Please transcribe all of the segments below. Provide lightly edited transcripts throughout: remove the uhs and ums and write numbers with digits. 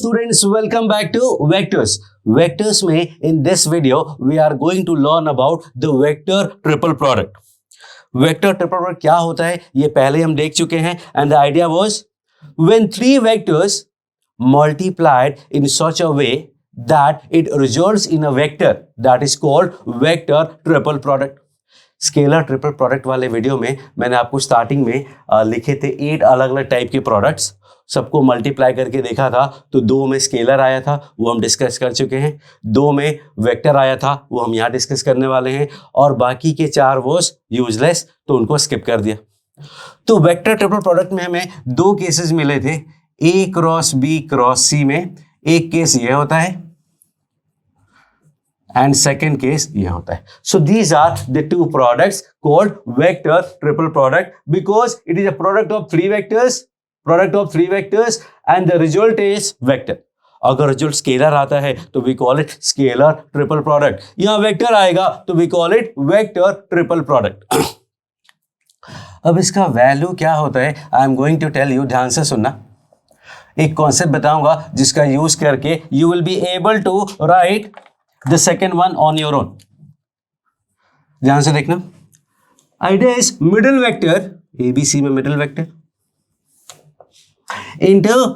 students, welcome back to Vectors. Vectors में in this video we are going to learn about the vector triple product. Vector triple product क्या होता है ये पहले हम देख चुके हैं and the idea was when three vectors multiplied in such a way that it results in a vector that is called vector triple product. Scalar triple product वाले वीडियो में मैंने आपको स्टार्टिंग में लिखे थे 8 अलग अलग टाइप के प्रोडक्ट्स, सबको मल्टीप्लाई करके देखा था तो 2 में स्केलर आया था वो हम डिस्कस कर चुके हैं, 2 में वेक्टर आया था वो हम यहाँ डिस्कस करने वाले हैं और बाकी के 4 वॉज यूजलेस तो उनको स्किप कर दिया। तो वेक्टर ट्रिपल प्रोडक्ट में हमें 2 केसेस मिले थे, A cross B cross C में एक केस ये होता है and second case ये होता है. So these are the two products called vector triple product because it is a product of three vectors and the result is vector. अगर result scalar आता है तो we call it scalar triple product. यहाँ vector आएगा तो we call it vector triple product. अब इसका value क्या होता है I am going to tell you, ध्यान से सुनना, एक कॉन्सेप्ट बताऊंगा जिसका यूज करके you will be able to write the second one on your own. ध्यान से देखना, idea is middle vector ABC में मिडिल वेक्टर इंटू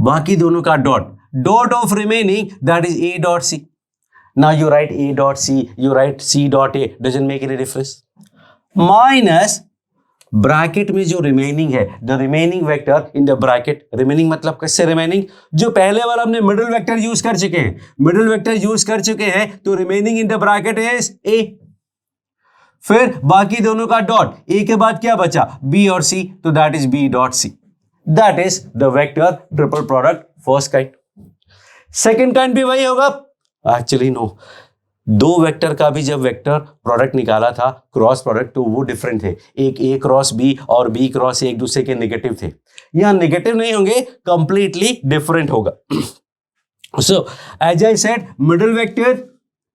बाकी दोनों का dot of remaining that is A dot C. Now you right A dot C, you right C dot A, doesn't make any difference, minus bracket में जो remaining है the remaining vector in the bracket. Remaining मतलब कैसे remaining, जो पहले वाला हमने middle vector use कर चुके हैं, तो remaining in the bracket is A. फिर बाकी दोनों का डॉट, A के बाद क्या बचा B और C, तो that is B dot C. That is the vector triple product first kind. Second kind भी वही होगा, एक्चुअली नो, 2 वेक्टर का भी जब वेक्टर प्रोडक्ट निकाला था क्रॉस प्रोडक्ट तो वो डिफरेंट थे, एक A क्रॉस B और B क्रॉस A एक दूसरे के नेगेटिव थे, यहाँ नेगेटिव नहीं होंगे, कंप्लीटली डिफरेंट होगा. So as I said middle vector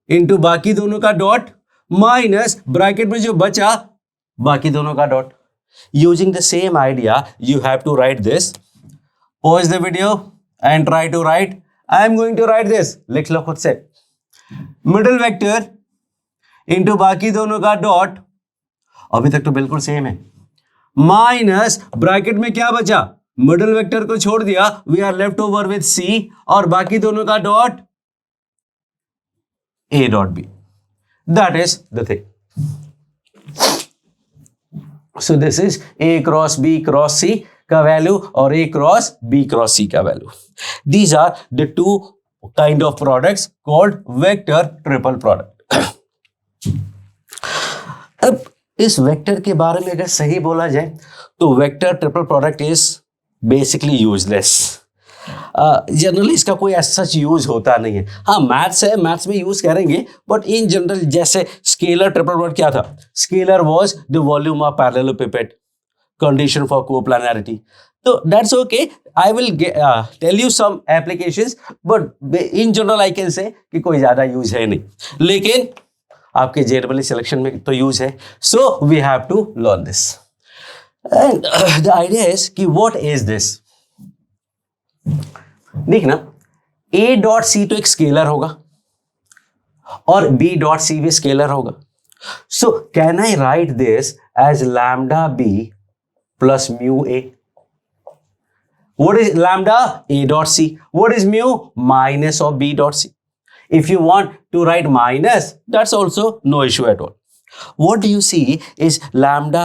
into बाकी दोनों का डॉट माइनस ब्रैकेट में जो बचा बाकी दोनों का dot. Using the same idea you have to write this. Pause the video and try to write. I am going to write this, लिख लो खुद से, मिडिल वेक्टर इंटू बाकी दोनों का डॉट, अभी तक तो बिल्कुल सेम है, माइनस ब्रैकेट में क्या बचा, मिडिल वेक्टर को छोड़ दिया, we are left over with C और बाकी दोनों का dot A dot B. That is the thing. So this is A cross B cross C का वैल्यू और A cross B cross C का value. These are the 2 kind of products called vector triple product. अब इस vector के बारे में अगर सही बोला जाए तो vector triple product is basically useless. Generally इसका कोई ऐसा सच यूज होता नहीं है. हाँ मैथ्स है, मैथ्स में यूज करेंगे, बट इन जनरल जैसे स्केलर ट्रिपल प्रोडक्ट क्या था, scalar was the volume of parallelepiped, condition for coplanarity. So that's okay. I will tell you some applications, but in general I can say कि कोई ज़्यादा use है नहीं, लेकिन आपके जनरली सिलेक्शन में तो यूज है. So we have to learn this. And the idea is कि what is this? देखना, A डॉट C तो एक स्केलर होगा और B डॉट C भी स्केलर होगा. So can I write this as lambda B plus mu A? What is lambda? A dot C. What is mu? Minus of B dot C. If you want to write minus, that's also no issue at all. What do you see is lambda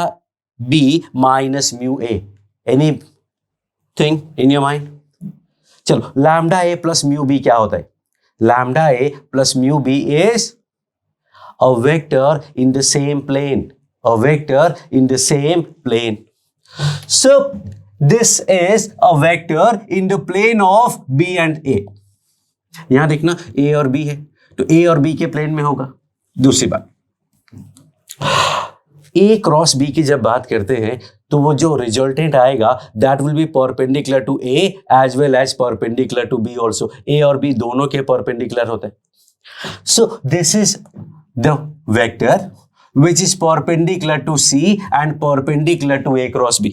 B minus mu A. Anything in your mind? चलो, lambda A plus mu B क्या होता है? Lambda A plus mu B is a vector in the same plane. A vector in the same plane. So this is a vector in the plane of B and A. यहां देखना A और B है तो A और B के plane में होगा. दूसरी बात, A क्रॉस B की जब बात करते हैं तो वो जो रिजल्टेंट आएगा that will be perpendicular to A as well as perpendicular to B also. A और B दोनों के परपेंडिकुलर होते हैं. So this is the vector which is perpendicular to C and perpendicular to A cross B.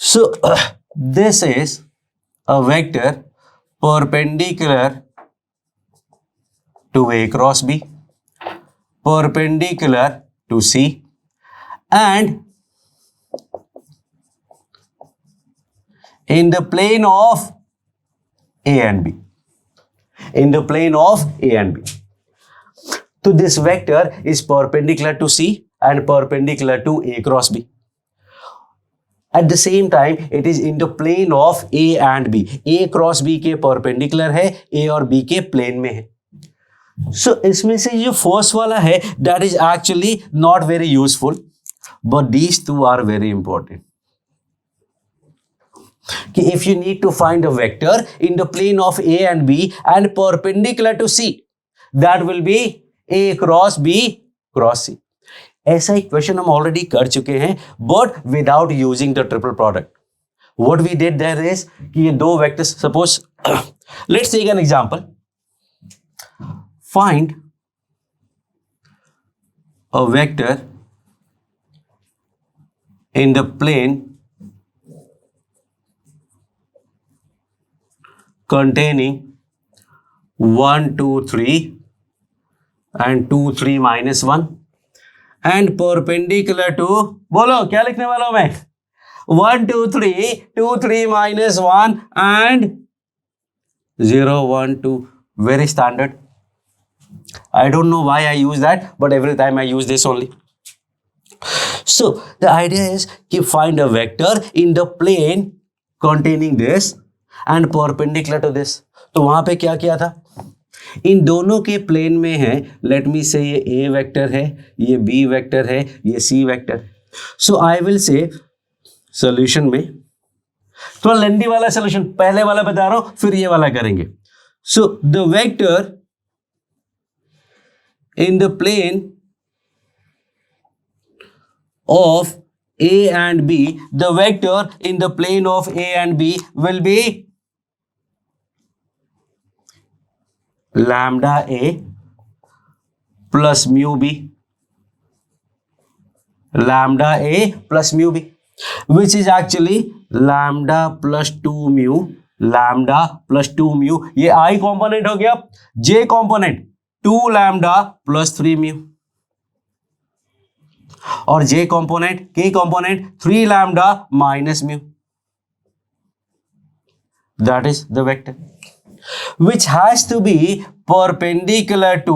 So this is a vector perpendicular to A cross B, perpendicular to C, and in the plane of A and B. In the plane of A and B. So this vector is perpendicular to C and perpendicular to A cross B. At the same time, it is in the plane of A and B. A cross B के perpendicular है, A और B के plane में है. So इसमें से जो first वाला है, that is actually not very useful, but these two are very important. कि if you need to find a vector in the plane of A and B and perpendicular to C, that will be A cross B cross C. ऐसा एक question हम already कर चुके हैं, but without using the triple product. What we did there is कि ये दो vectors, suppose let's take an example. Find a vector in the plane containing 1 2 3 and 2 3 minus 1 and perpendicular to, बोलो क्या लिखने वाला हूं मैं, 1 2 3 2 3 minus 1 and 0 1 2. Very standard. I don't know why I use that, but every time I use this only. So the idea is to find a vector in the plane containing this and perpendicular to this. तो वहां पे क्या किया था, इन दोनों के plane में है. लेट मी से ये A वेक्टर है, ये B वेक्टर है, ये C vector. So I will से सॉल्यूशन में थोड़ा लेंथी वाला सॉल्यूशन, पहले वाला बता रहा हूं, फिर ये वाला करेंगे. So the vector in the plane of A and B, the vector in the plane of A and B will be lambda A plus mu B, lambda A plus mu B, which is actually lambda plus 2 mu, lambda plus 2 mu. ये I component हो गया, J component 2 lambda plus 3 mu, और J component, K component 3 lambda minus mu. That is the vector which has to be perpendicular to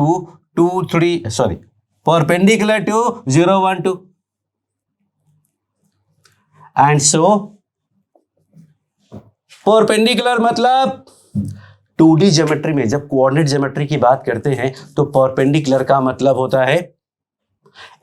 perpendicular to 0 1 2. And so perpendicular मतलब 2D geometry में जब coordinate geometry की बात करते हैं तो perpendicular का मतलब होता है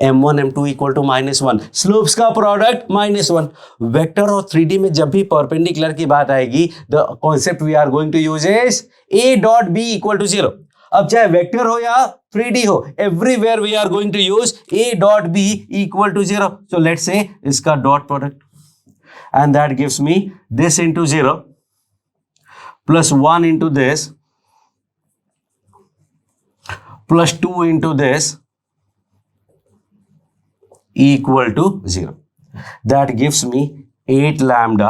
m1 m2 equal to -1, slopes का प्रोडक्ट -1. वेक्टर और 3D में जब भी परपेंडिकुलर की बात आएगी, the concept we are going to use is a dot b equal to 0. अब चाहे वेक्टर हो या 3D हो, everywhere we are going to use a dot b equal to 0. So let's say इसका dot product, and that gives me this into 0 plus 1 into this plus 2 into this equal to 0. That gives me 8 lambda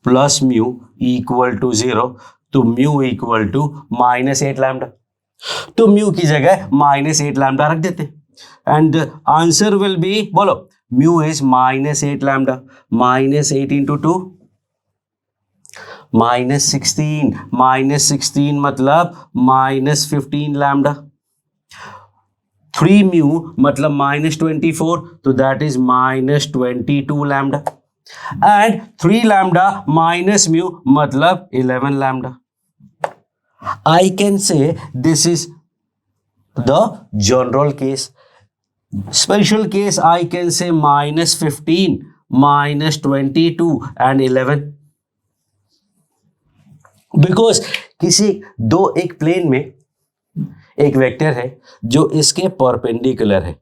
plus mu equal to 0. तो mu equal to -8 lambda. तो mu की जगह -8 lambda रख देते. And the answer will be, बोलो, mu is -8 lambda. -8 into 2 -16. -16 मतलब -15 lambda. 3 mu मतलब -24, तो that is -22 lambda. And 3 lambda minus mu मतलब 11 lambda. I can say this is the general case. Special case I can say -15, -22 and 11. Because किसी एक plane में एक vector है जो इसके परपेंडिकुलर है,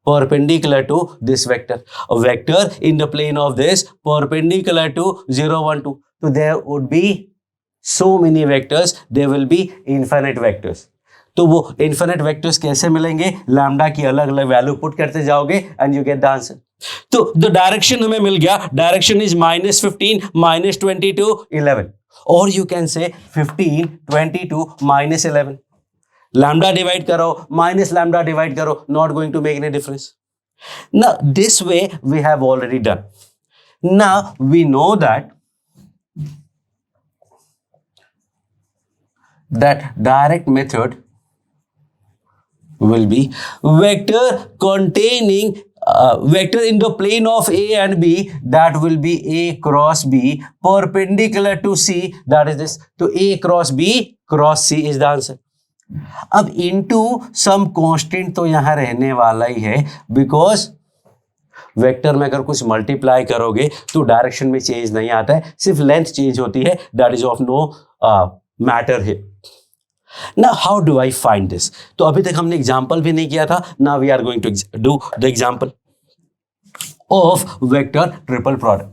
perpendicular to this vector. A vector in the plane of this perpendicular to 0 1 2. So there would be so many vectors, there will be infinite vectors. तो वो infinite vectors कैसे मिलेंगे, लैम्डा की अलग अलग वैल्यू पुट करते जाओगे and you get the answer. तो the direction हमें मिल गया, direction is -15, -22, 11. और you can say 15, 22 minus 11. Lambda divide करो माइनस लैम्डा डिवाइड करो, not going to make any difference. Now this way we have already done. Now we know that direct method will be vector containing vector in the plane of A and B, that will be A cross B perpendicular to C, that is this. तो A cross B cross C is the answer. अब into some constant तो यहां रहने वाला ही है, because vector में अगर कुछ मल्टीप्लाई करोगे तो डायरेक्शन में चेंज नहीं आता है, सिर्फ लेंथ चेंज होती है. That is of no matter है. Now how do I find this? तो अभी तक हमने एग्जाम्पल भी नहीं किया था. Now we are going to do the example of vector triple product.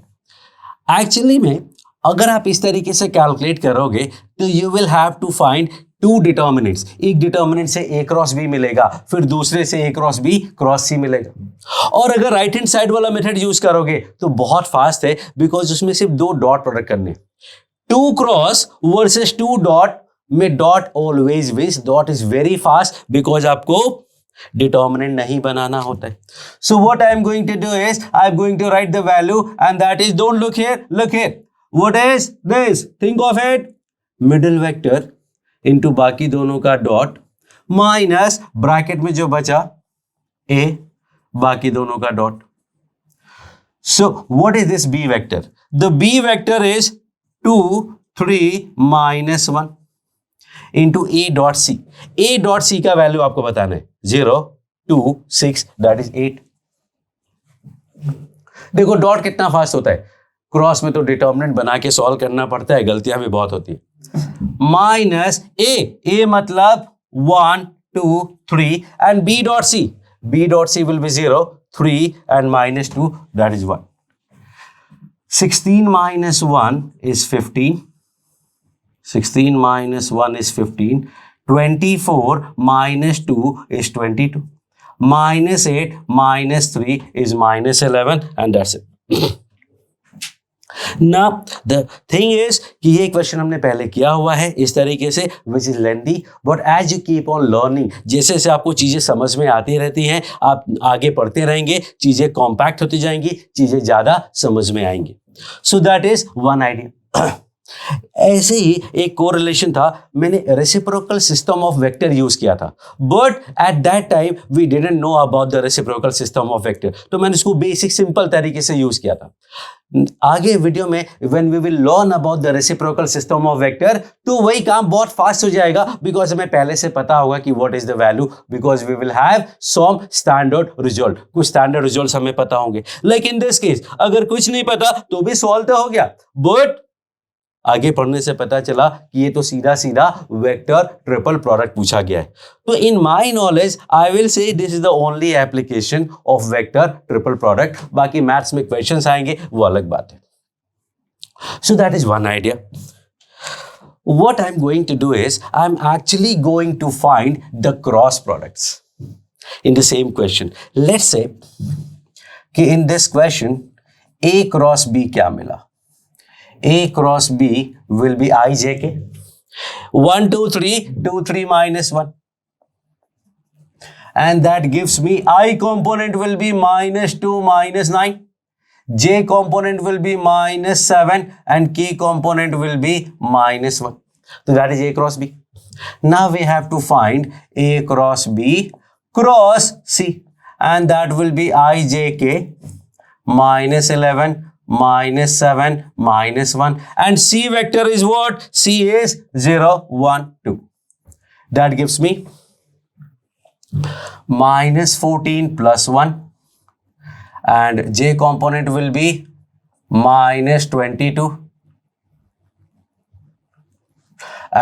Actually में अगर आप इस तरीके से कैलकुलेट करोगे तो you will have to find two determinants. एक डिटर्मिनेंट से A क्रॉस B मिलेगा, फिर दूसरे से A cross B cross C मिलेगा. और अगर राइट हैंड साइड वाला मेथड यूज करोगे तो बहुत फास्ट है, बिकॉज उसमें सिर्फ दो डॉट प्रोडक्ट करने. 2 क्रॉस वर्सेस 2 डॉट में dot always wins. Dot is very fast because आपको डिटर्मिनेंट नहीं बनाना होता है. So what I am going to do is I am going to write the value and that is, don't look here, look here. What is this? Think of it, middle vector into बाकी दोनों का dot minus bracket में जो बचा A, बाकी दोनों का dot. So what is this B vector? The B vector is 2, 3 minus 1 into A dot C. A dot C का वैल्यू आपको बताना है 0, 2, 6, दैट इज 8. देखो डॉट कितना फास्ट होता है. क्रॉस में तो डिटर्मिनेंट बना के सॉल्व करना पड़ता है, गलतियां भी बहुत होती है. माइनस A मतलब 1, 2, 3 and B dot C. B dot C will be 0, 3 and minus 2, that is 1. 16 minus 1 is 15. 16 minus 1 is 15. 24 minus 2 is 22. Minus 8 minus 3 is minus 11 and that's it. Now the thing is कि ये question हमने पहले किया हुआ है इस तरीके से, which is lengthy, but as you keep on learning, जैसे जैसे आपको चीज़ें समझ में आती रहती हैं, आप आगे पढ़ते रहेंगे, चीज़ें कॉम्पैक्ट होती जाएंगी, चीज़ें ज़्यादा समझ में आएंगी. So that is one idea. ऐसे ही एक कोरिलेशन था, मैंने reciprocal system of vector use किया था, but at that time we didn't know about the reciprocal system of vector, तो मैंने इसको बेसिक सिंपल तरीके से यूज किया था. आगे वीडियो में when we will learn about the reciprocal system of vector तो वही काम बहुत फास्ट हो जाएगा, बिकॉज हमें पहले से पता होगा कि what is the value, because we will have some standard result. कुछ स्टैंडर्ड रिजल्ट्स हमें पता होंगे. लाइक इन दिस केस अगर कुछ नहीं पता तो भी सॉल्व तो हो गया, बट आगे पढ़ने से पता चला कि ये तो सीधा सीधा वेक्टर ट्रिपल प्रोडक्ट पूछा गया है. तो in my knowledge I will say this is the only application of vector triple product. बाकी मैथ्स में क्वेश्चंस आएंगे वो अलग बात है. सो that is one idea. What I'm going to do is I'm actually going to find the cross products in the same question. Let's say कि in this question A cross B क्या मिला? A cross B will be IJK. 1, 2, 3, 2, 3 minus 1. And that gives me I component will be minus 2, minus 9. J component will be minus 7 and K component will be minus 1. So that is A cross B. Now we have to find A cross B cross C. And that will be IJK minus 11. minus 7 minus 1 and C vector is what? C is 0, 1, 2. That gives me minus 14 plus 1 and J component will be minus 22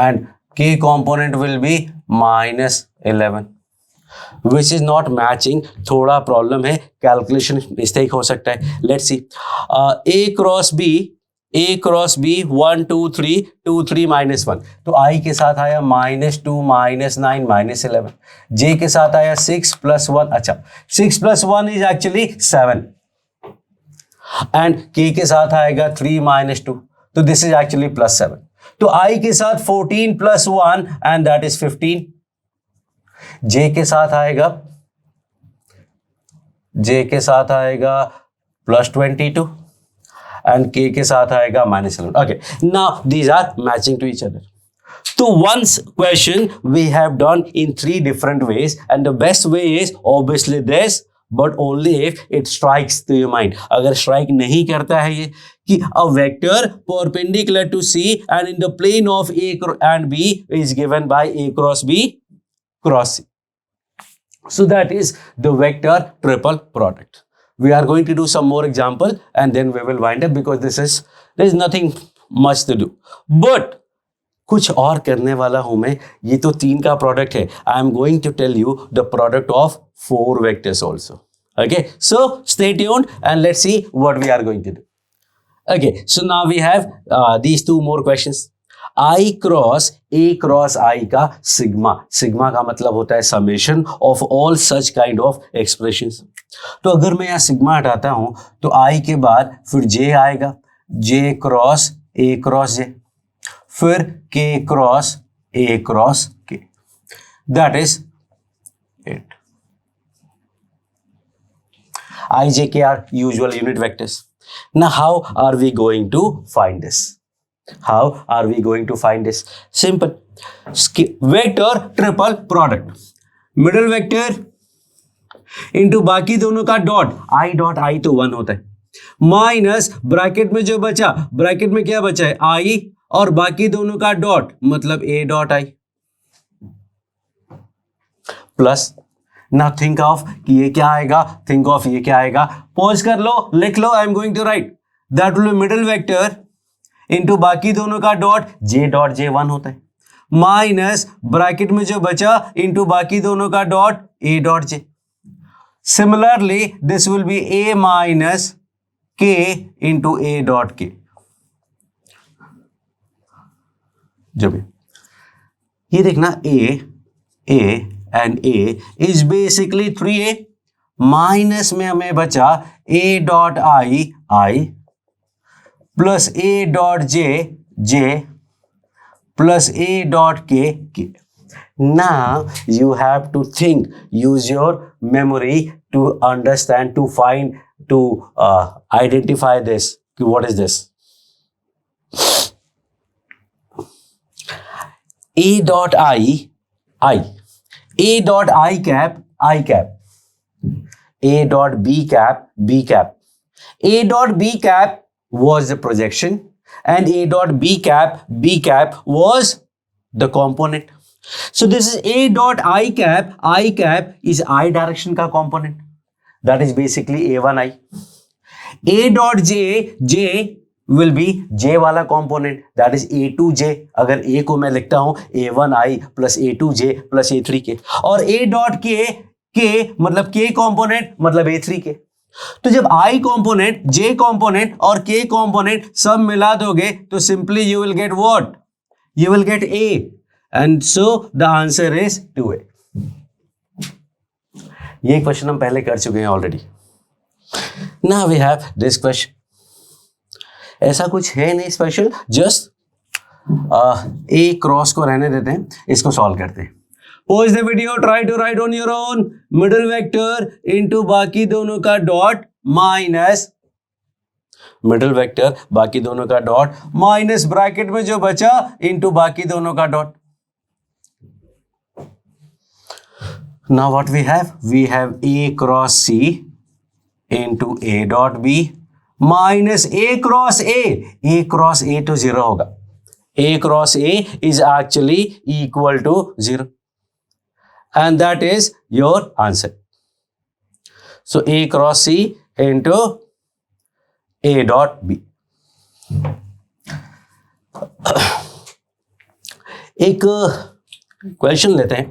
and K component will be minus 11. Which is not matching. थोड़ा problem है, calculation mistake हो सकता है. Let's see. A cross B 1, 2, 3, 2, 3 minus 1. तो I के साथ आया minus 2, minus 9, minus 11. J के साथ आया 6 plus 1. अच्छा 6 plus 1 is actually 7. And K के साथ आएगा 3 minus 2. तो this is actually plus 7. तो I के साथ 14 + 1 and that is 15. J के साथ आएगा +22 and K के साथ आएगा -11. Okay, now these are matching to each other. So once question we have done in 3 different ways, and the best way is obviously this, but only if it strikes to your mind. अगर strike नहीं करता है ये कि a vector perpendicular to C and in the plane of A and B is given by A cross B cross C. So that is the vector triple product. We are going to do some more example and then we will wind up because there is nothing much to do. But कुछ और करने वाला हूं मैं. ये तो 3 का product है. I am going to tell you the product of 4 vectors also. Okay, so stay tuned and let's see what we are going to do. Okay, so now we have these 2 more questions. I cross I का sigma का मतलब होता है summation of all such kind of expressions. तो अगर मैं यहाँ sigma हटाता हूं तो I के बाद फिर J आएगा, J क्रॉस J, फिर K cross K. That is it. I, J, K are usual unit vectors. Now how are we going to find this? Simple. Vector triple product. Middle vector into बाकी दोनों का dot. I तो 1 होता है. Minus bracket में जो बचा, bracket में क्या बचा है? I और बाकी दोनों का डॉट मतलब A डॉट I प्लस. ना थिंक ऑफ कि ये क्या आएगा, थिंक ऑफ ये क्या आएगा. पॉज कर लो, लिख लो. I am going to write that will be middle vector into बाकी दोनों का डॉट J डॉट J 1 होता है, माइनस ब्रैकेट में जो बचा इनटू बाकी दोनों का dot A dot J. Similarly this will be A minus K into A dot K. जो भी ये देखना, A and A is basically 3A. Minus में हमें बचा A dot I plus A dot J plus A dot K. Now you have to think, use your memory to understand, to find, to identify this. What is this? A dot I, A dot I cap, A dot B cap. A dot B cap was the projection and A dot B cap was the component. So this is A dot I cap is I direction का component. That is basically A1I. A dot J will be J वाला component, that is A2J. अगर A को मैं लिखता हूं A1I plus A2J plus A3K, और A dot K मतलब K component मतलब A3K. तो जब I component, J component और K component सब मिला दोगे तो simply you will get what? You will get A, and so the answer is 2A. ये क्वेश्चन हम पहले कर चुके हैं already. Now we have this question. ऐसा कुछ है नहीं स्पेशल, जस्ट A क्रॉस को रहने देते हैं, इसको सॉल्व करते हैं. Pause the video, try to write on your own. Middle vector into बाकी दोनों का डॉट माइनस मिडिल वेक्टर बाकी दोनों का डॉट माइनस ब्रैकेट में जो बचा इंटू बाकी दोनों का dot. Now what we have? We have A cross C into A dot B minus A cross A. A cross A to 0 होगा. A cross A is actually equal to 0. And that is your answer. So A cross C into A dot B. एक question लेते हैं.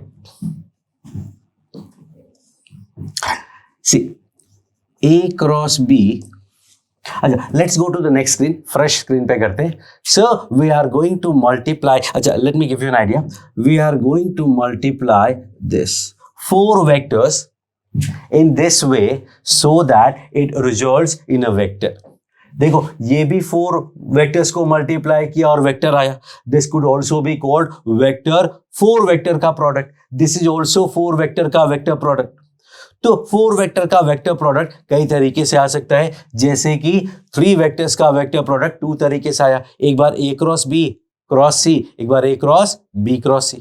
See, A cross B. अच्छा, let's go to the next screen. Fresh screen पे करते हैं. So we are going to multiply. अच्छा, let me give you an idea. We are going to multiply this 4 vectors in this way so that it results in a vector. देखो ये भी 4 vectors को multiply किया और vector आया. This could also be called vector, 4 vector का product. This is also 4 vector का vector product. तो 4 वेक्टर का वेक्टर प्रोडक्ट कई तरीके से आ सकता है, जैसे कि 3 वेक्टर्स का वेक्टर प्रोडक्ट 2 तरीके से आया. एक बार A cross B cross C, एक बार A cross B cross C.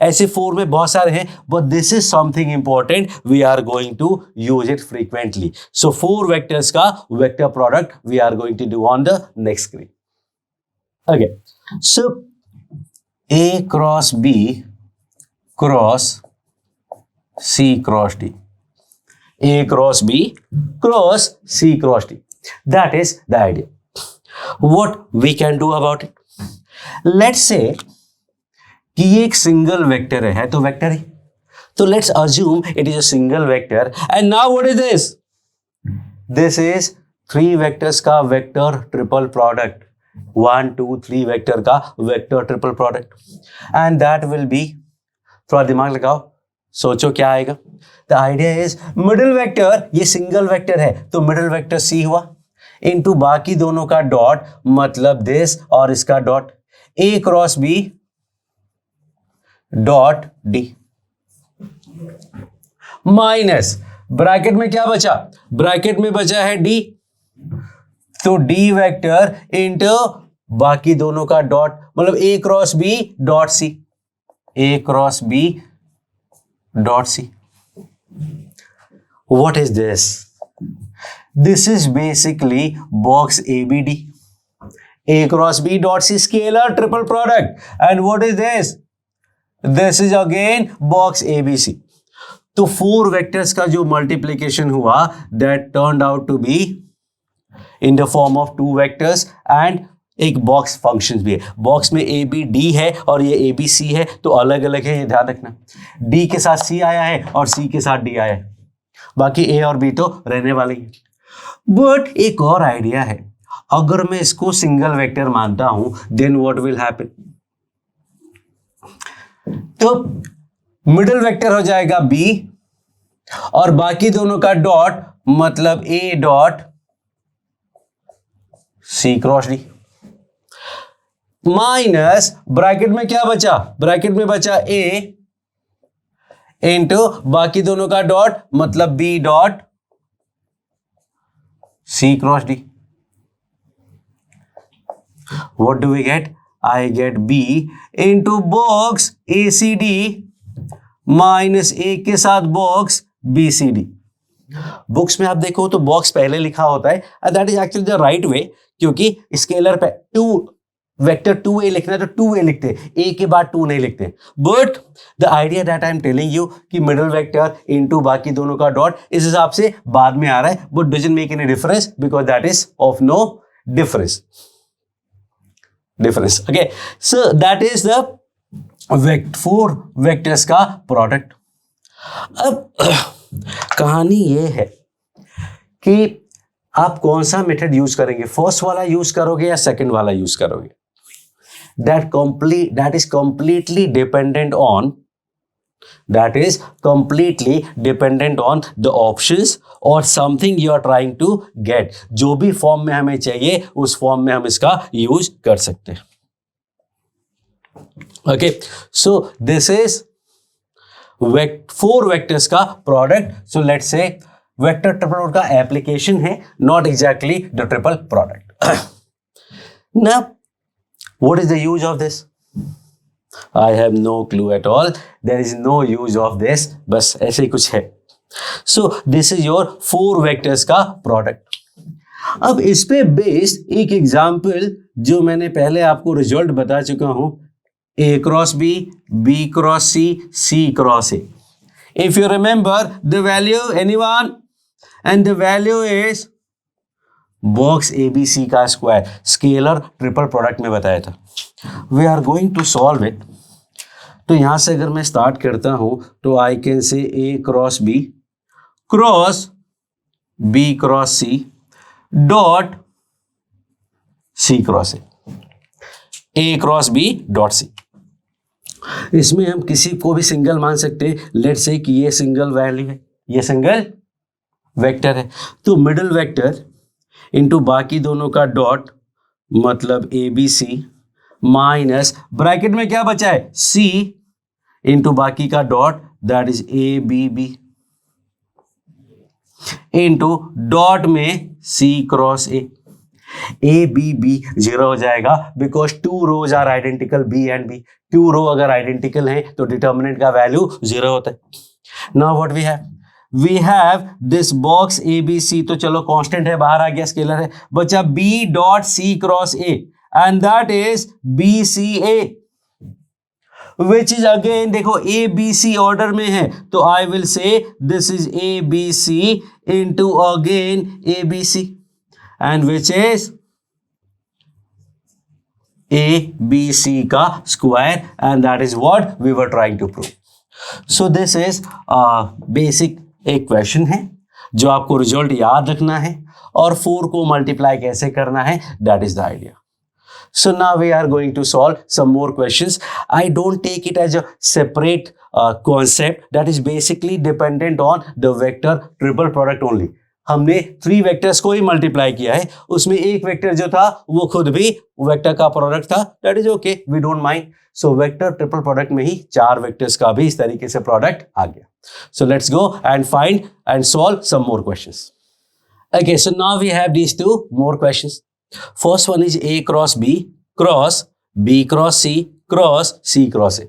ऐसे 4 में बहुत सारे हैं, but this is something important, we are going to use it frequently. So 4 vectors का vector product we are going to do on the next screen. Okay, so A cross B cross C cross D. A cross B cross C cross D. That is the idea. What we can do about it? Let's say कि ये एक single vector है तो vector है. तो let's assume it is a single vector. And now what is this? This is 3 vectors का vector triple product. 1 2 3 vector का vector triple product. And that will be, थोड़ा दिमाग लगाओ, सोचो क्या आएगा. The idea is middle vector, ये single vector है तो मिडिल वेक्टर C हुआ इनटू बाकी दोनों का डॉट, मतलब दिस और इसका dot, A cross B dot D minus bracket में क्या बचा, ब्रैकेट में बचा है D, तो D वेक्टर इनटू बाकी दोनों का डॉट, मतलब A cross B dot C, A cross B dot C. What is this? This is basically box ABD. A cross B dot C scalar triple product. And what is this? This is again box ABC. तो 4 vectors का जो multiplication हुआ, that turned out to be in the form of 2 vectors and एक box function भी है. Box में A B D है और ये ए बी सी है, तो अलग अलग है, ये ध्यान रखना. डी के साथ सी आया है और सी के साथ डी आया है, बाकी ए और बी तो रहने वाले ही. बट एक और आइडिया है, अगर मैं इसको सिंगल वेक्टर मानता हूं देन व्हाट विल हैपन. तो मिडिल वेक्टर हो जाएगा बी और बाकी दोनों का डॉट, मतलब A dot C cross D, minus bracket में क्या बचा, ब्रैकेट में बचा A इंटू बाकी दोनों का डॉट, मतलब B dot C cross D. What do we get? I get B into box ACD minus A के साथ बॉक्स BCD. बुक्स में आप देखो तो बॉक्स पहले लिखा होता है, that is actually the right way, क्योंकि स्केलर पे 2 वेक्टर 2a लिखना है तो 2a लिखते हैं, a के बाद 2 नहीं लिखते. But the idea that I am telling you कि मिडिल वेक्टर इनटू बाकी दोनों का डॉट इस हिसाब से बाद में आ रहा है, but doesn't make any difference because that is of no difference. Okay, so that is the 4 vectors का प्रोडक्ट. अब कहानी ये है कि आप कौन सा मेथड यूज करेंगे, फर्स्ट वाला यूज करोगे या सेकंड वाला यूज करोगे. that is completely dependent on the options or something you are trying to get. जो भी फॉर्म में हमें चाहिए उस फॉर्म में हम इसका यूज कर सकते हैं. Okay, so this is 4 vectors का product. So let's say vector triple product का एप्लीकेशन है, not exactly the triple product. Now what is the use of this? I have no clue at all. There is no use of this. बस ऐसे ही कुछ है. So this is your 4 vectors का product. अब इस पे based एक example जो मैंने पहले आपको रिजल्ट बता चुका हूं, A cross B, B cross C, C cross A. If you remember the value, anyone? And the value is box ABC का स्क्वायर, स्केलर ट्रिपल प्रोडक्ट में बताया था. We are going to solve it. तो यहां से अगर मैं start करता हूं तो I can say A cross B cross B cross C dot C cross A cross B dot C. इसमें हम किसी को भी सिंगल मान सकते हैं. लेट्स से कि ये सिंगल वैल्यू है, ये सिंगल वेक्टर है, तो मिडिल वेक्टर इंटू बाकी दोनों का डॉट मतलब A B C minus bracket में क्या बचा है सी इंटू बाकी का dot that is A B B into dot में C cross A B B zero हो जाएगा because two rows are identical B and B. Two row अगर आइडेंटिकल है तो डिटर्मिनेंट का वैल्यू जीरो होता है। Now what we have this box A B C, तो चलो कांस्टेंट है बाहर आ गया, स्केलर है, बचा B dot C cross A and that is B C A which is again देखो ए बी सी ऑर्डर में है तो I will say this is A B C into again A B C and which is A B C का square and that is what we were trying to prove. So this is basic एक question है जो आपको result याद रखना है और 4 को मल्टीप्लाई कैसे करना है, that is the idea. So now we are going to solve some more questions. I don't take it as a separate concept that is basically dependent on the vector triple product only. हमने 3 vectors को ही multiply किया है, उसमें एक vector जो था वो खुद भी वेक्टर का प्रोडक्ट था, that is okay, we don't mind. So vector triple product में ही 4 वेक्टर्स का भी इस तरीके से प्रोडक्ट आ गया। So let's go and find and solve some more questions. Okay, so now we have these 2 more questions. First one is A cross B cross C cross C cross A.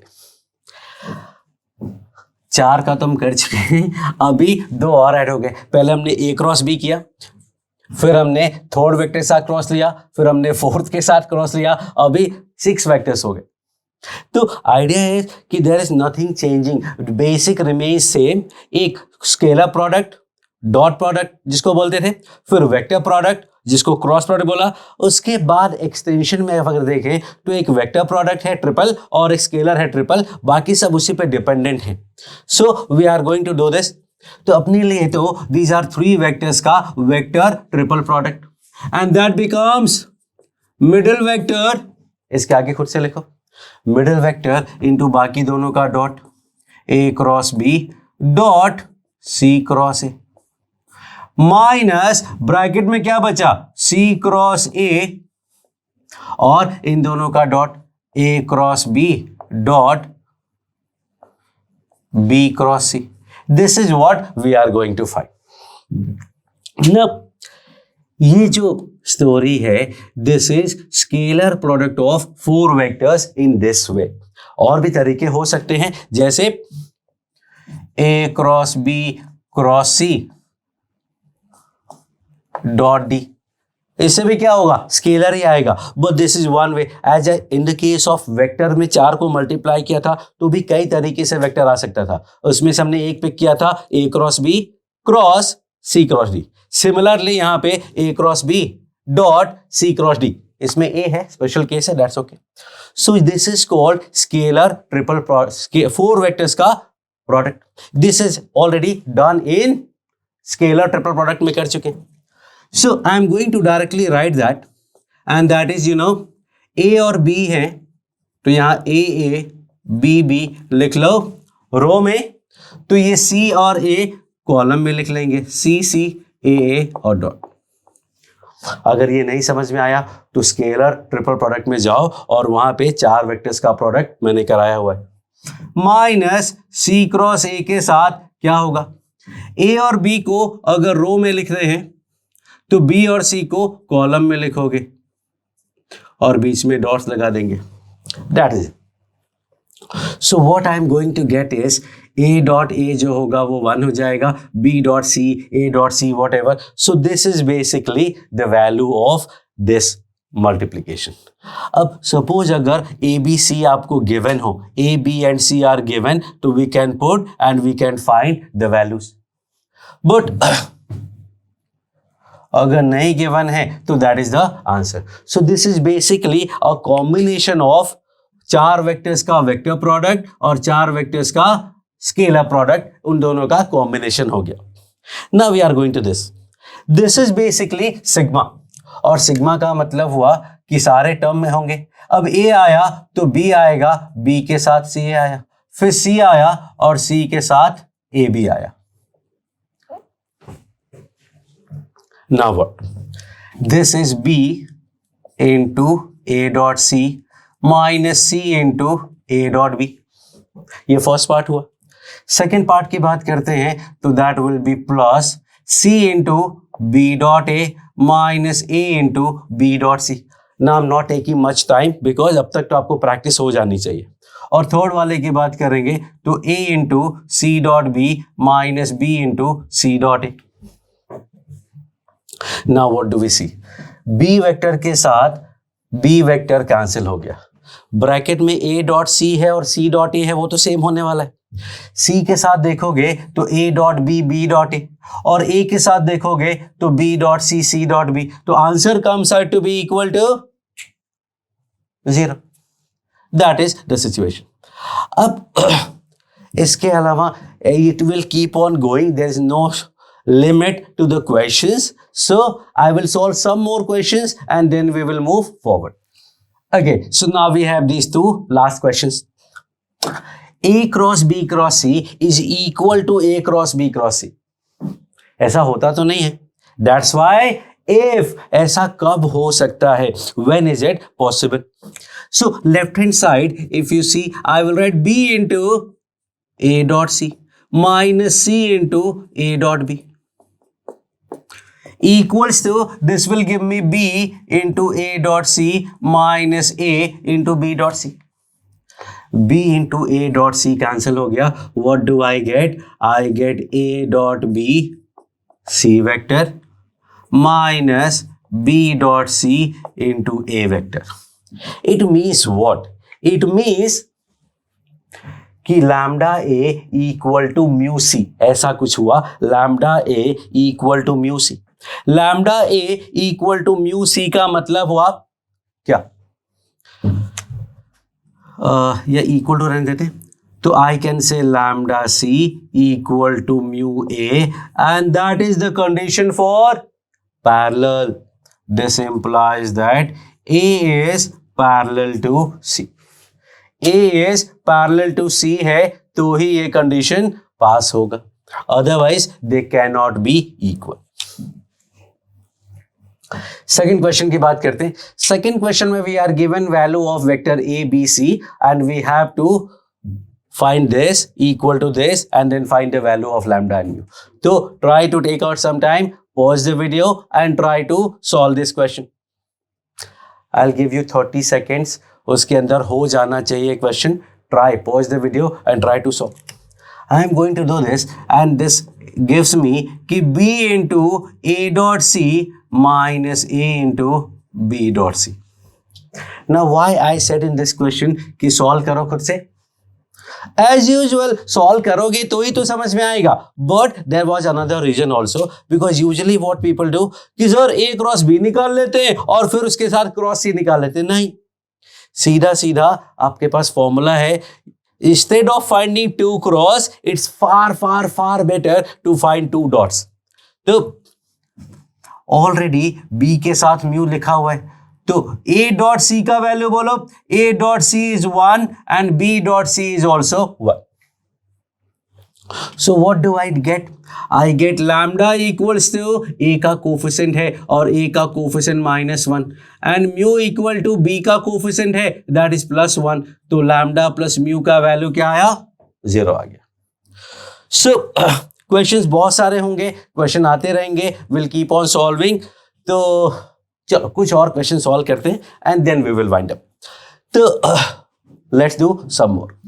4 का तो हम कर चुके हैं, अभी 2 और ऐड हो गए। पहले हमने A क्रॉस B किया, फिर हमने थर्ड वेक्टर के साथ क्रॉस लिया, फिर हमने फोर्थ के साथ क्रॉस लिया, अभी 6 वेक्टर्स हो गए। तो आइडिया है कि there is nothing changing, basic remains same. एक स्केलर प्रोडक्ट डॉट प्रोडक्ट जिसको बोलते थे, फिर वेक्टर प्रोडक्ट जिसको क्रॉस प्रोडक्ट बोला, उसके बाद एक्सटेंशन में अगर देखें तो एक वेक्टर प्रोडक्ट है ट्रिपल और एक स्केलर है ट्रिपल, बाकी सब उसी पे डिपेंडेंट है। So we are going to do this. तो अपने लिए तो दीज आर 3 वेक्टर्स का vector triple product and that becomes middle vector, इसके आगे खुद से लिखो, मिडिल वेक्टर इंटू बाकी दोनों का dot A cross B dot C cross A minus bracket में क्या बचा सी क्रॉस ए और इन दोनों का dot A cross B dot B cross C. This is what we are going to find. Now ये जो स्टोरी है this is scalar product of 4 vectors in this way. और भी तरीके हो सकते हैं जैसे A cross B cross C dot D, इससे भी क्या होगा स्केलर ही आएगा, but this is one way. As in the case of vector में 4 को मल्टीप्लाई किया था तो भी कई तरीके से वेक्टर आ सकता था, उसमें से हमने एक पिक किया था A cross B cross C cross D. Similarly यहाँ पे A cross B dot C cross D, इसमें ए है, स्पेशल केस है, that's okay. So this is called scalar triple 4 vectors का product. This is already done in scalar triple product में कर चुके हैं। So I am going to directly write that and that is A और B है तो यहाँ A B लिख लो रो में, तो ये C और A कॉलम में लिख लेंगे C A और डॉट। अगर ये नहीं समझ में आया तो स्केलर ट्रिपल प्रोडक्ट में जाओ और वहां पे 4 वेक्टर्स का प्रोडक्ट मैंने कराया हुआ है। माइनस C क्रॉस A के साथ क्या होगा, A और B को अगर रो में लिख रहे हैं तो बी और सी को कॉलम में लिखोगे और बीच में डॉट्स लगा देंगे, that is. So what I am going to get is A dot A जो होगा वो 1 हो जाएगा, B dot C A dot C whatever. So this is basically the value of this multiplication. अब suppose अगर A B C आपको given हो, A B and C are given, तो we can put and we can find the values. But अगर नहीं given है तो that is the answer. So this is basically a combination of 4 vectors का vector product और 4 vectors का scalar product, उन दोनों का कॉम्बिनेशन हो गया। Now we are going to this is basically sigma, और सिग्मा का मतलब हुआ कि सारे टर्म में होंगे। अब ए आया तो बी आएगा, बी के साथ सी आया, फिर सी आया और सी के साथ ए बी आया। Now what? This is B into A dot C minus C into A dot B. ये फर्स्ट पार्ट हुआ. सेकेंड पार्ट की बात करते हैं तो that will B plus C into B dot A minus A into B dot C. Now I'm not taking much time because अब तक तो आपको प्रैक्टिस हो जानी चाहिए. और थर्ड वाले की बात करेंगे तो A into C dot B minus B into C dot A. Now what do we see? B vector के साथ B वेक्टर कैंसिल हो गया. ब्रैकेट में A डॉट C है और C डॉट A है, वो तो सेम होने वाला है. C के साथ देखोगे तो A dot B B dot A, और A के साथ देखोगे तो B dot C C dot B. तो answer comes out to be equal to 0. That is the situation. अब इसके अलावा it will keep on going. There is no limit to the questions, so I will solve some more questions and then we will move forward. Okay, so now we have these two last questions. A cross B cross C is equal to A cross B cross C. ऐसा होता तो नहीं है. That's why if, ऐसा कब हो सकता है, when is it possible? So left hand side if you see, I will write B into A dot C minus C into A dot B equals to, this will give me B into A dot C minus A into B dot C. B into A dot C cancel हो गया. What do I get? I get A dot B C vector minus B dot C into A vector. It means what? It means कि lambda A equal to mu C, ऐसा कुछ हुआ. Lambda A equal to mu C. Lambda A equal to mu C का मतलब हुआ क्या? या equal to रहने देते, तो I can say lambda C equal to mu A and that is the condition for parallel. This implies that A is parallel to C. A is parallel to C है तो ही ये condition pass होगा, otherwise they can not be equal. Second question की बात करते हैं. Second question में we are given value of vector A B C and we have to find this equal to this and then find the value of lambda and mu. So try to take out some time, pause the video and try to solve this question. I'll give you 30 seconds. उसके अंदर हो जाना चाहिए question. Try, pause the video and try to solve. I am going to do this and this gives me कि B into A dot C minus A into B dot C. Now why I said in this question कि solve करो खुद से. As usual solve करोगे तो ही तो समझ में आएगा. But there was another reason also because usually what people do कि सर A cross B निकाल लेते हैं और फिर उसके साथ cross C निकाल लेते हैं. नहीं, सीधा सीधा आपके पास फॉर्मूला है. Instead of finding 2 cross, it's far better to find 2 dots. तो ऑलरेडी B के साथ म्यू लिखा हुआ है, तो A डॉट C का वैल्यू बोलो. A dot C is 1 and B dot C is also 1. So what do I get? I get lambda equals to A का कोफिशिएंट है और A का coefficient -1 and mu equal to B का coefficient है that is +1. तो lambda plus mu का value क्या आया? 0 आ गया. So क्वेश्चंस बहुत सारे होंगे, क्वेश्चन आते रहेंगे, विल कीप ऑन सॉल्विंग. तो चलो कुछ और क्वेश्चन सॉल्व करते हैं and then we will wind up. तो let's do some more.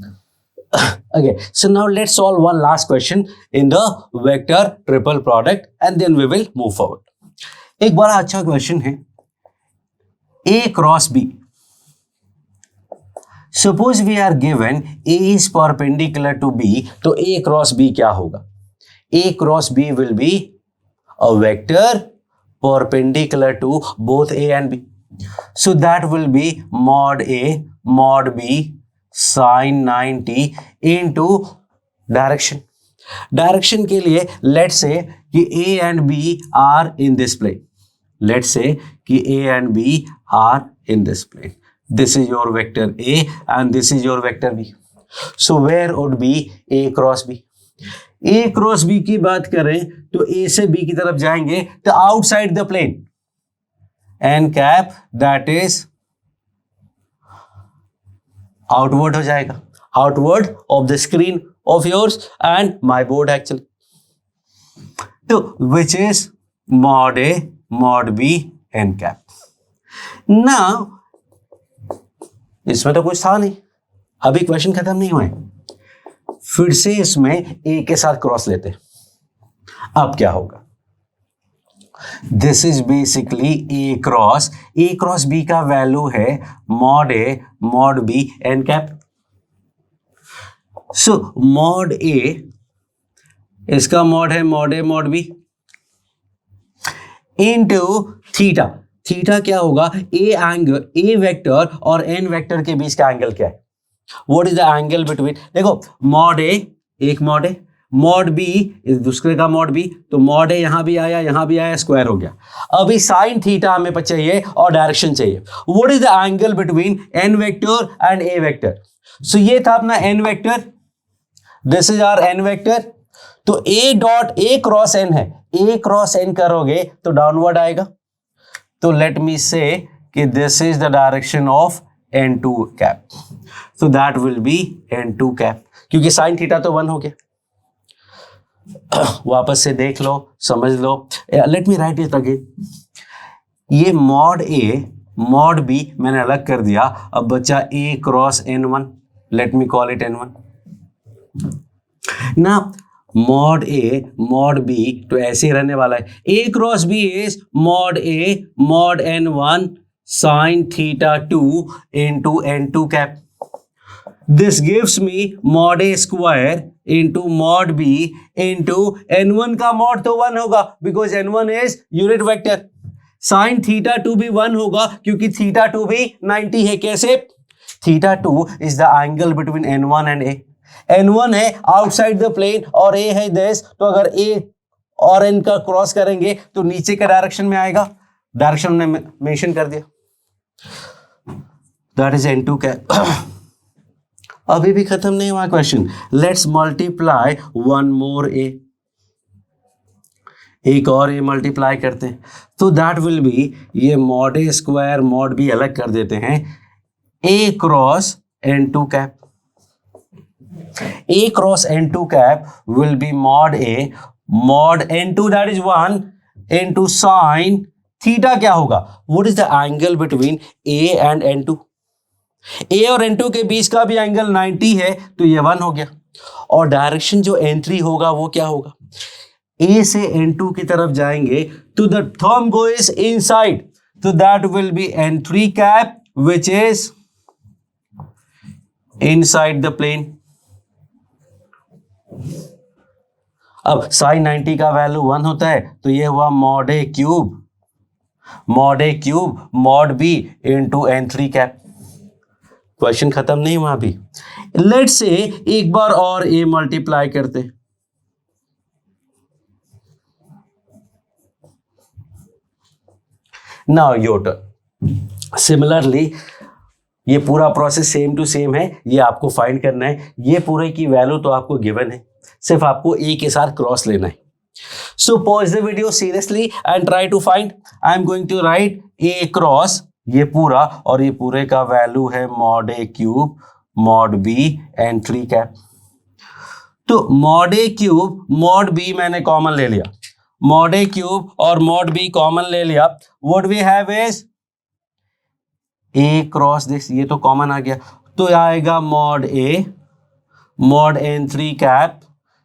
Okay, so now let's solve one last question in the vector triple product and then we will move forward. एक बड़ा अच्छा question है. A cross B. Suppose we are given A is perpendicular to B, तो A cross B क्या होगा? A cross B will be a vector perpendicular to both A and B. So that will be mod A mod B sin 90 into direction. Direction के लिए let's say कि A and B are in this plane. Let's say कि A and B are in this plane. This is your vector A and this is your vector B. So where would be A cross B? A cross B की बात करें तो A से B की तरफ जाएंगे तो outside the plane. N cap that is outward हो जाएगा, outward of the screen of yours and my board actually. तो which is mod A mod B n cap. Now इसमें तो कुछ था नहीं, अभी क्वेश्चन खत्म नहीं हुए, फिर से इसमें A के साथ क्रॉस लेते हैं. अब क्या होगा? This is basically A cross B का वैल्यू है mod A mod B n cap. So mod A, इसका mod है mod A mod B into theta. Theta क्या होगा? ए वेक्टर और एन वेक्टर के बीच का एंगल क्या है? What is the angle between? देखो मॉड ए एक मॉड है, मॉड बी इस दूसरे का मॉड बी, तो मॉड ए यहां भी आया, स्क्वायर हो गया. अभी साइन थीटा हमें चाहिए और डायरेक्शन चाहिए. What is the angle between n vector and A vector? So ये था अपना n vector, this is our n vector. तो ए क्रॉस एन है, ए क्रॉस एन करोगे तो डाउनवर्ड आएगा. तो लेट मी से कि this is the direction of n2 cap, so that will be n2 cap, क्योंकि साइन थीटा तो 1 हो गया. वापस से देख लो, समझ लो. Let me write it again. ये मॉड ए मॉड बी मैंने अलग कर दिया. अब बचा a cross n1, let me call it n1 ना. मॉड ए मॉड बी तो ऐसे ही रहने वाला है. A cross B is mod A mod n1 sine theta 2 into n2 cap. This gives me mod A square into mod B into n1 का mod तो 1 होगा because n1 is unit vector. Sine theta 2 भी 1 होगा क्योंकि theta 2 भी 90 है. कैसे? Theta 2 is the angle between n1 and a. n1 है आउटसाइड द प्लेन और a है दिस, तो अगर a और n का क्रॉस करेंगे तो नीचे का डायरेक्शन में आएगा. डायरेक्शन ने मेंशन कर दिया, दैट इज n2 कैप. अभी भी खत्म नहीं हुआ question. Let's multiply one more a, एक और a मल्टीप्लाई करते हैं. तो दैट विल बी, ये mod A square mod B अलग कर देते हैं, a cross n2 cap. A cross n2 cap will be mod A mod n2 that is 1 into sin theta. क्या होगा? What is the angle between A and n2? A और n2 के बीच का भी एंगल 90 है, तो ये 1 हो गया. और डायरेक्शन जो n3 होगा वो क्या होगा? A से n2 की तरफ जाएंगे तो the thumb goes inside, so that will be n3 cap which is inside the plane. अब साइन 90 का वैल्यू 1 होता है, तो ये हुआ mod A cube mod B into n3 cap. Question खत्म नहीं हुआ अभी. लेट्स से एक बार और a मल्टीप्लाई करते हैं. Now your turn. सिमिलरली ये पूरा प्रोसेस सेम टू सेम है, ये आपको फाइंड करना है. ये पूरे की वैल्यू तो आपको गिवन है, सिर्फ आपको ए के साथ क्रॉस लेना है. So pause the video seriously and try to find. I am going to write A cross ये पूरा, और ये पूरे का वैल्यू है mod A cube mod B n3 cap. तो mod A cube mod B मैंने कॉमन ले लिया, मॉड ए क्यूब और मॉड बी कॉमन ले लिया. What we have is A cross this, ये तो कॉमन आ गया, तो आएगा mod A mod n3 cap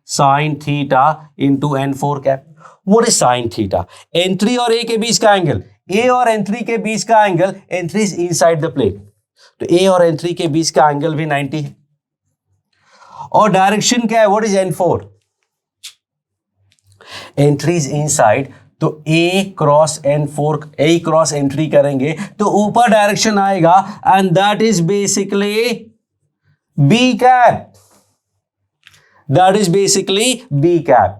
sine theta into n4 cap. What is sine theta? n3 और a के बीच का एंगल, a और n3 के बीच का angle, n3 is inside the plane, तो a और n3 के बीच का एंगल भी 90 है. और डायरेक्शन क्या है? What is n4? n3 is inside, तो a क्रॉस n3 करेंगे तो ऊपर डायरेक्शन आएगा and that is basically b cap. That is basically b cap.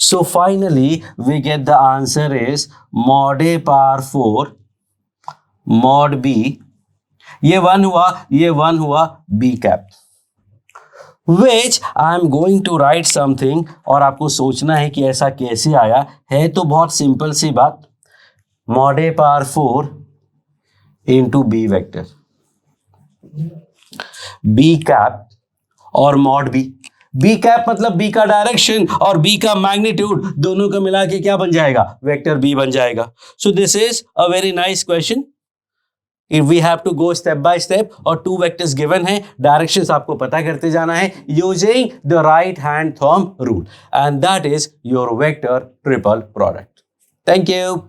So finally we get the answer is mod a power 4 mod b, ये 1 हुआ b cap, which I am going to write something. और आपको सोचना है कि ऐसा कैसे आया है. तो बहुत सिंपल सी बात, mod a power 4 into B vector. B cap और mod B. B cap मतलब B का डायरेक्शन और B का मैग्नीट्यूड दोनों का मिला के क्या बन जाएगा? वेक्टर B बन जाएगा. So this is a very nice question. If we have to go step by step और two vectors given है, directions आपको पता करते जाना है using the right hand thumb rule, and that is your vector triple product. Thank you.